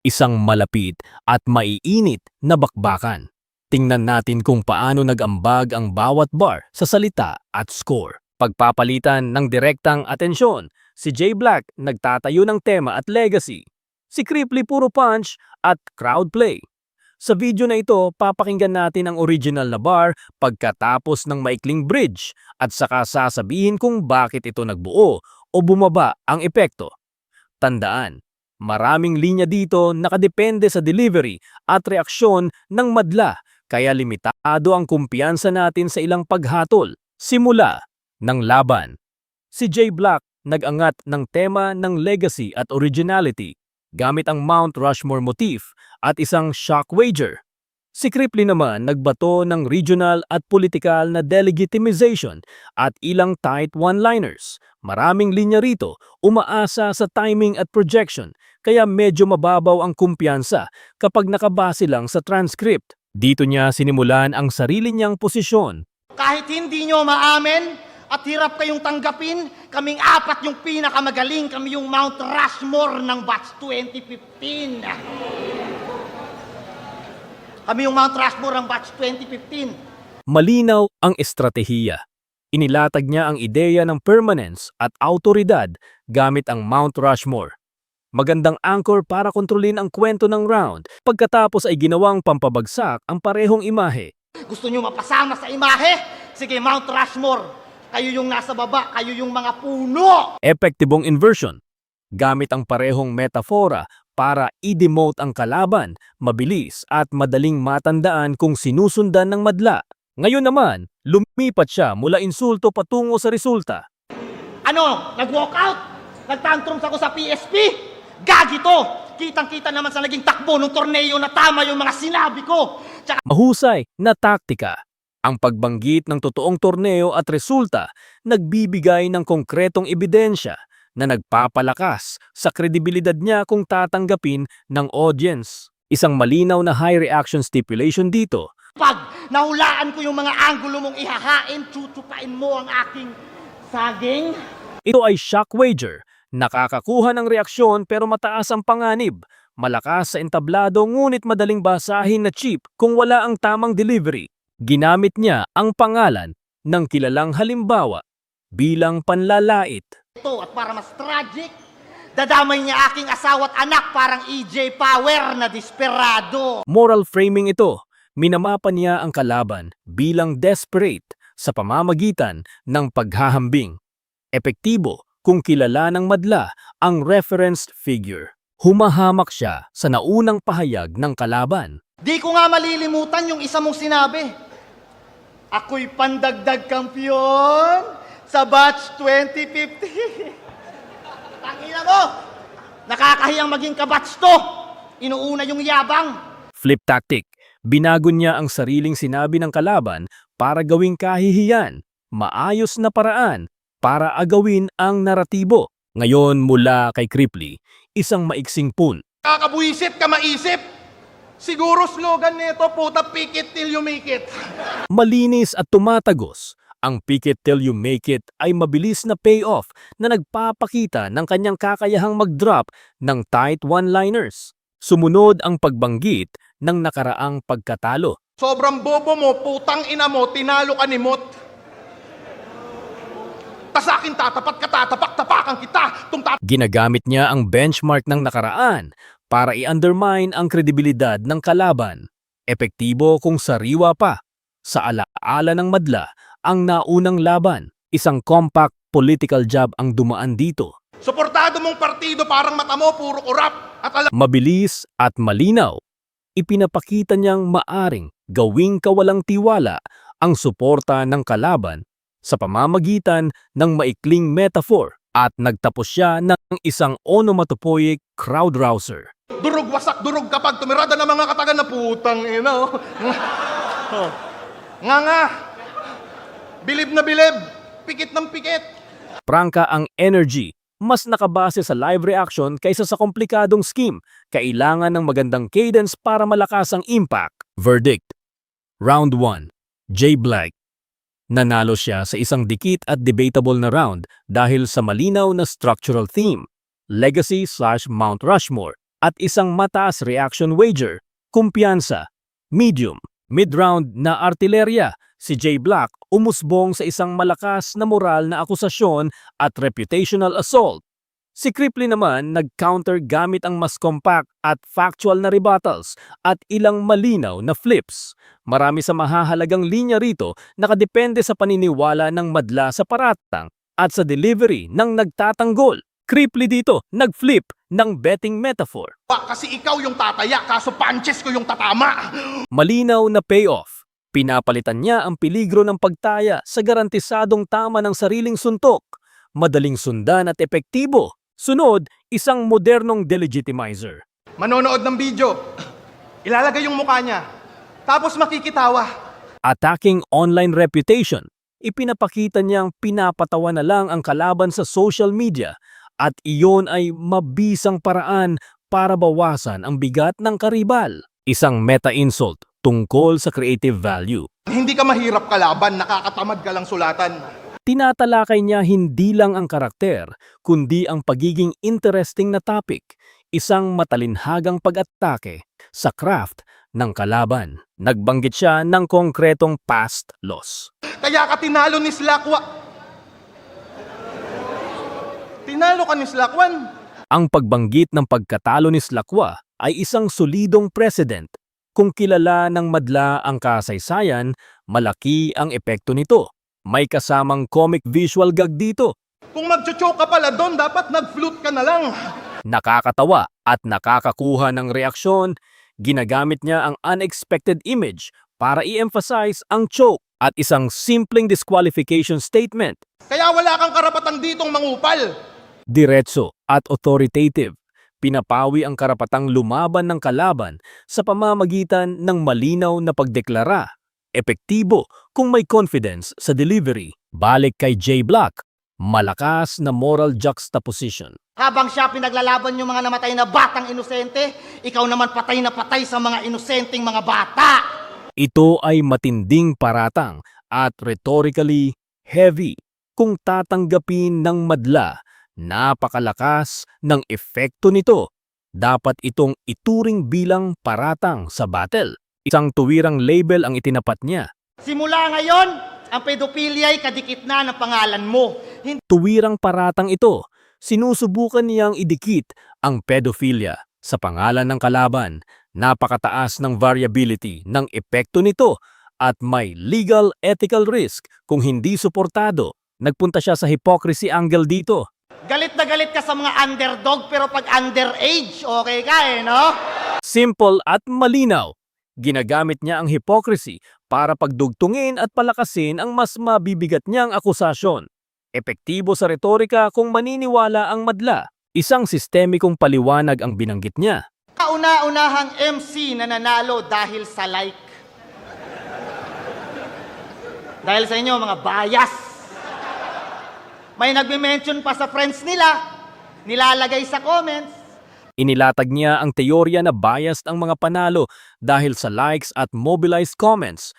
Isang malapit at maiinit na bakbakan. Tingnan natin kung paano nag-ambag ang bawat bar sa salita at score. Pagpapalitan ng direktang atensyon, si Jay Black nagtatayo ng tema at legacy. Si Cripply puro punch at crowd play. Sa video na ito, papakinggan natin ang original na bar pagkatapos ng maikling bridge at saka sasabihin kung bakit ito nagbuo o bumaba ang epekto. Tandaan, maraming linya dito nakadepende sa delivery at reaksyon ng madla, kaya limitado ang kumpiyansa natin sa ilang paghatol. Simula ng laban. Si Jay Black nag-angat ng tema ng legacy at originality gamit ang Mount Rushmore motif at isang shock wager. Si Cripply naman nagbato ng regional at political na delegitimization at ilang tight one-liners. Maraming linya rito, umaasa sa timing at projection, kaya medyo mababaw ang kumpiyansa kapag nakabase lang sa transcript. Dito niya sinimulan ang sarili niyang posisyon. Kahit hindi nyo maamin at hirap kayong tanggapin, kaming apat yung pinakamagaling, kami yung Mount Rushmore ng batch 2015. Kami yung Mount Rushmore ng batch 2015. Malinaw ang estratehiya. Inilatag niya ang ideya ng permanence at autoridad gamit ang Mount Rushmore. Magandang anchor para kontrolin ang kwento ng round, pagkatapos ay ginawang pampabagsak ang parehong imahe. Gusto nyo mapasama sa imahe? Sige, Mount Rushmore. Kayo yung nasa baba, kayo yung mga puno! Epektibong inversion. Gamit ang parehong metafora para i-demote ang kalaban, mabilis at madaling matandaan kung sinusundan ng madla. Ngayon naman, lumipat siya mula insulto patungo sa resulta. Ano? Nag-walk out? Nag-tantrums ako sa PSP? Gagi to! Kitang-kita naman sa naging takbo ng torneo na tama yung mga sinabi ko! Tsaka Mahusay na taktika. Ang pagbanggit ng totoong torneo at resulta nagbibigay ng konkretong ebidensya na nagpapalakas sa kredibilidad niya kung tatanggapin ng audience. Isang malinaw na high reaction stipulation dito. pag nahulaan ko yung mga anggulo mong ihahain, chuchupain mo ang aking saging. Ito ay shock wager. Nakakakuha ng reaksyon pero mataas ang panganib. Malakas sa entablado ngunit madaling basahin na cheap kung wala ang tamang delivery. Ginamit niya ang pangalan ng kilalang halimbawa bilang panlalait. Ito, at para mas tragic, dadamay niya aking asawa at anak parang EJ Power na desperado. Moral framing ito. Minamapa niya ang kalaban bilang desperate sa pamamagitan ng paghahambing. Epektibo kung kilala ng madla ang referenced figure. Humahamak siya sa naunang pahayag ng kalaban. Di ko nga malilimutan yung isa mong sinabi. Ako'y pandagdag kampiyon sa batch 2015. Tangina mo! Nakakahiyang maging kabatch to! Inuuna yung yabang. Flip tactic. Binago niya ang sariling sinabi ng kalaban para gawing kahihiyan. Maayos na paraan para agawin ang naratibo. Ngayon mula kay Cripply, isang maiksing pun. Kakabuisit ka maisip. Siguro slogan nito, puta, pick it till you make it. Malinis at tumatagos. Ang pick it till you make it ay mabilis na payoff na nagpapakita ng kanyang kakayahang mag-drop ng tight one-liners. Sumunod ang pagbanggit ng nakaraang pagkatalo. Sobrang bobo mo, putang ina mo, tinalo ka ni Mot. Tas akin tatapat ka, tatapak-tapakan kita. Ginagamit niya ang benchmark ng nakaraan para i-undermine ang kredibilidad ng kalaban. Epektibo kung sariwa pa. Sa alaala ng madla, ang naunang laban, isang compact political job ang dumaan dito. Suportado mong partido, parang mata mo, puro kurap. At alam Mabilis at malinaw. Ipinapakita niyang maaring gawing kawalang tiwala ang suporta ng kalaban sa pamamagitan ng maikling metaphor at nagtapos siya ng isang onomatopoeic crowd rouser. durog, wasak, durog kapag tumirada ng mga katagan na putang ina. Oh. Nga. Bilib na bilib. Pikit ng pikit. Prangka ang energy, mas nakabase sa live reaction kaysa sa komplikadong scheme. Kailangan ng magandang cadence para malakas ang impact. Verdict. Round 1. Jay Black. Nanalo siya sa isang dikit at debatable na round dahil sa malinaw na structural theme, Legacy/Mount Rushmore. at isang mataas reaction wager, kumpiyansa. Medium, mid-round na artilerya. Si Jay Black umusbong sa isang malakas na moral na akusasyon at reputational assault. Si Cripley naman nag-counter gamit ang mas compact at factual na rebuttals at ilang malinaw na flips. Marami sa mahahalagang linya rito nakadepende sa paniniwala ng madla sa paratang at sa delivery ng nagtatanggol. Cripley dito nag-flip ng betting metaphor. Kasi ikaw yung tataya, kaso punches ko yung tatama. Malinaw na payoff. Pinapalitan niya ang peligro ng pagtaya sa garantisadong tama ng sariling suntok. Madaling sundan at epektibo. Sunod, isang modernong delegitimizer. Manonood ng video, ilalagay yung mukha niya, tapos makikitawa. Attacking online reputation. Ipinapakita niyang pinapatawa na lang ang kalaban sa social media at iyon ay mabisang paraan para bawasan ang bigat ng karibal. Isang meta-insult tungkol sa creative value. Hindi ka mahirap kalaban, nakakatamad ka lang sulatan. Tinatalakay niya hindi lang ang karakter, kundi ang pagiging interesting na topic, isang matalinhagang pag-atake sa craft ng kalaban. Nagbanggit siya ng konkretong past loss. Kaya ka tinalo ni Slakwa. Tinalo ka ni Slakwan. Ang pagbanggit ng pagkatalo ni Slakwa ay isang solidong precedent. Kung kilala ng madla ang kasaysayan, malaki ang epekto nito. May kasamang comic visual gag dito. Kung mag-choke ka pala doon, dapat nag-flute ka na lang. Nakakatawa at nakakakuha ng reaksyon, ginagamit niya ang unexpected image para i-emphasize ang choke at isang simpleng disqualification statement. Kaya wala kang karapatan ditong mangupal. Diretso at authoritative, pinapawi ang karapatang lumaban ng kalaban sa pamamagitan ng malinaw na pagdeklara. Epektibo kung may confidence sa delivery. Balik kay Jay Black, malakas na moral juxtaposition. Habang siya pinaglalaban yung mga namatay na batang inosente, ikaw naman patay na patay sa mga inosenteng mga bata. Ito ay matinding paratang at rhetorically heavy. Kung tatanggapin ng madla, napakalakas ng epekto nito. Dapat itong ituring bilang paratang sa battle. Isang tuwirang label ang itinapat niya. Simula ngayon, ang pedophilia ay kadikit na ng pangalan mo. Tuwirang paratang ito. Sinusubukan niyang idikit ang pedophilia sa pangalan ng kalaban. Napakataas ng variability ng epekto nito at may legal ethical risk kung hindi suportado. Nagpunta siya sa hypocrisy angle dito. Galit na galit ka sa mga underdog pero pag underage, okay ka no? Simple at malinaw. Ginagamit niya ang hypocrisy para pagdugtungin at palakasin ang mas mabibigat niyang akusasyon. Epektibo sa retorika kung maniniwala ang madla. Isang sistemikong paliwanag ang binanggit niya. Kauna-unahang MC na nanalo dahil sa like. Dahil sa inyo, mga bias. May nagme-mention pa sa friends nila, nilalagay sa comments. Inilatag niya ang teorya na biased ang mga panalo dahil sa likes at mobilized comments.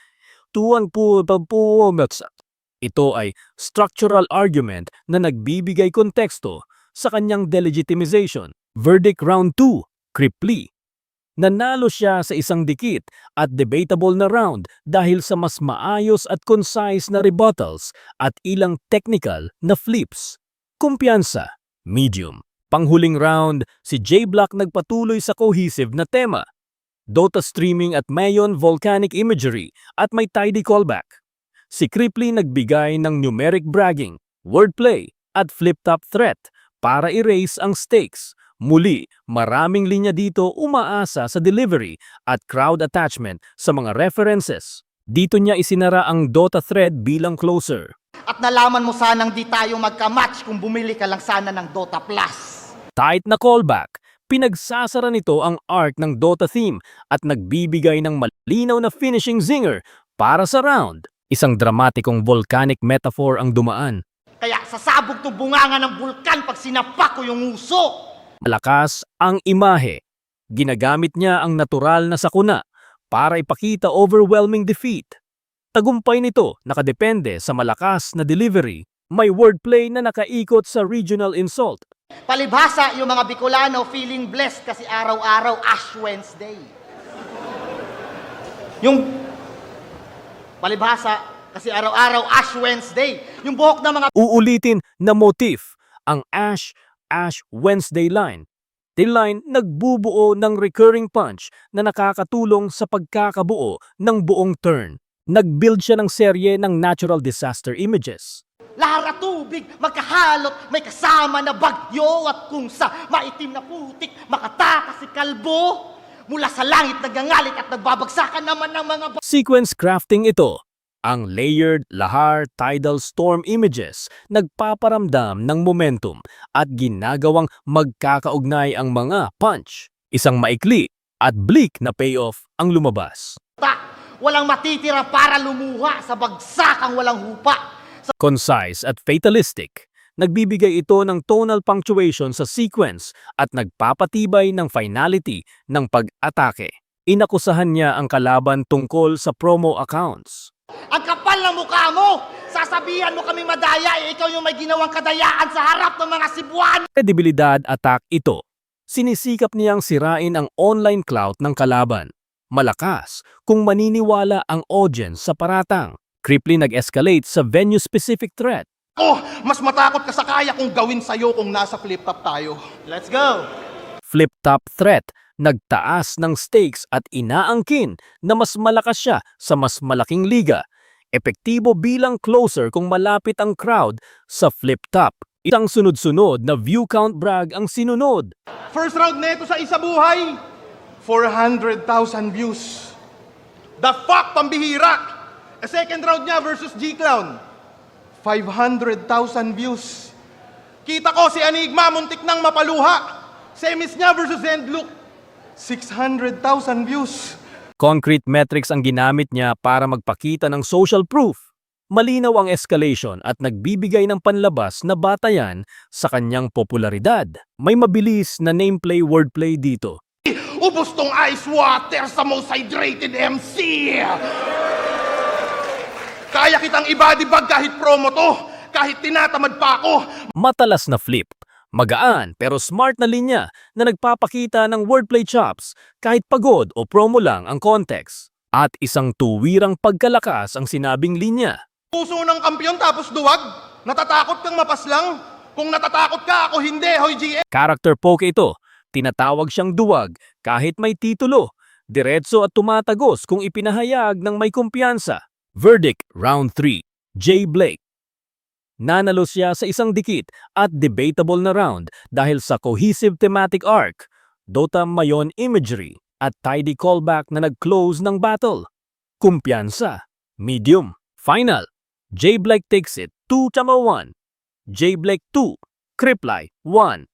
Ito ay structural argument na nagbibigay konteksto sa kanyang delegitimization. Verdict round 2, Cripley. Nanalo siya sa isang dikit at debatable na round dahil sa mas maayos at concise na rebuttals at ilang technical na flips. Kumpiyansa, medium. Panghuling round, si Jay Black nagpatuloy sa cohesive na tema. Dota streaming at Mayon volcanic imagery at may tidy callback. Si Cripley nagbigay ng numeric bragging, wordplay at flip-top threat para erase ang stakes. Muli, maraming linya dito umaasa sa delivery at crowd attachment sa mga references. Dito niya isinara ang Dota thread bilang closer. At nalaman mo sanang di tayo magka-match kung bumili ka lang sana ng Dota Plus. Tight na callback, pinagsasara nito ang arc ng Dota theme at nagbibigay ng malinaw na finishing zinger para sa round. Isang dramatikong volcanic metaphor ang dumaan. Kaya sasabog to bunganga ng bulkan pag sinapak ko yung uso. Malakas ang imahe. Ginagamit niya ang natural na sakuna para ipakita overwhelming defeat. Tagumpay nito nakadepende sa malakas na delivery. May wordplay na nakaikot sa regional insult. Palibhasa, yung mga Bicolano feeling blessed kasi araw-araw Ash Wednesday. Yung palibhasa, kasi araw-araw Ash Wednesday. Yung buhok ng mga Uulitin na motif ang Ash Wednesday line. The line nagbubuo ng recurring punch na nakakatulong sa pagkakabuo ng buong turn. Nag-build siya ng serye ng natural disaster images. lahar at tubig, magkahalot, may kasama na bagyo at kung sa maitim na putik, makatakas si kalbo. Mula sa langit nagangalit at nagbabagsakan naman ng mga Sequence crafting ito. Ang layered, lahar, tidal storm images nagpaparamdam ng momentum at ginagawang magkakaugnay ang mga punch. Isang maikli at bleak na payoff ang lumabas. bata. Walang matitira para lumuha sa bagsakang walang hupa. Concise at fatalistic, nagbibigay ito ng tonal punctuation sa sequence at nagpapatibay ng finality ng pag-atake. Inakusahan niya ang kalaban tungkol sa promo accounts. Ang kapal ng mukha mo! Sasabihan mo kami madaya, ikaw yung may ginawang kadayaan sa harap ng mga Cebuano! Kredibilidad attack ito. Sinisikap niyang sirain ang online clout ng kalaban. Malakas kung maniniwala ang audience sa paratang. Creepily nag-escalate sa venue-specific threat. Oh, mas matakot ka sa kaya kong gawin sa'yo kung nasa flip-top tayo. Let's go! Flip-top threat, nagtaas ng stakes at inaangkin na mas malakas siya sa mas malaking liga. Epektibo bilang closer kung malapit ang crowd sa flip-top. Isang sunod-sunod na view count brag ang sinunod. First round neto sa isa buhay, 400,000 views. The fuck, pambihira! Second round niya versus G-Clown, 500,000 views. Kita ko si Enigma, muntik nang mapaluha. Semis niya versus Endlook, 600,000 views. Concrete metrics ang ginamit niya para magpakita ng social proof. Malinaw ang escalation at nagbibigay ng panlabas na batayan sa kanyang popularidad. May mabilis na nameplay wordplay dito. Ubos tong ice water sa most hydrated MC. Kaya kitang i-bodybag kahit promo to, kahit tinatamad pa ako. Matalas na flip. Magaan pero smart na linya na nagpapakita ng wordplay chops kahit pagod o promo lang ang context. At isang tuwirang pagkalakas ang sinabing linya. Puso ng kampiyon tapos duwag. Natatakot kang mapaslang. Kung natatakot ka, ako hindi, hoy GM. Character poke ito. Tinatawag siyang duwag kahit may titulo. Diretso at tumatagos kung ipinahayag ng may kumpiyansa. Verdict, Round 3, Jay Blake. Nanalo siya sa isang dikit at debatable na round dahil sa cohesive thematic arc, Dota Mayon imagery at tidy callback na nag-close ng battle. Kumpiyansa, medium, final. Jay Blake takes it 2-1. Jay Blake 2, Kriplay 1.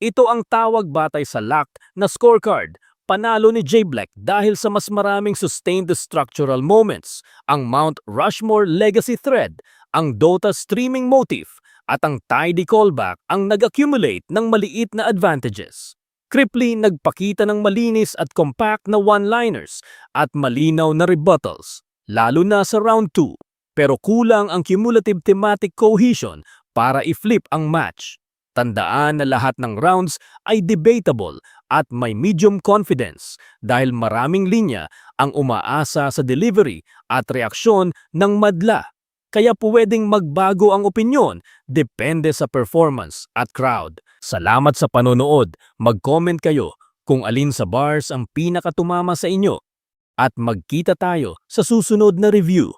Ito ang tawag batay sa locked na scorecard. Panalo ni Jay Blake dahil sa mas maraming sustained structural moments, ang Mount Rushmore legacy thread, ang Dota streaming motif, at ang tidy callback ang nag-accumulate ng maliit na advantages. Cripply nagpakita ng malinis at compact na one-liners at malinaw na rebuttals, lalo na sa round 2, pero kulang ang cumulative thematic cohesion para i-flip ang match. Tandaan na lahat ng rounds ay debatable at may medium confidence dahil maraming linya ang umaasa sa delivery at reaksyon ng madla. Kaya pwedeng magbago ang opinyon depende sa performance at crowd. Salamat sa panonood. Mag-comment kayo kung alin sa bars ang pinakatumama sa inyo. At magkita tayo sa susunod na review.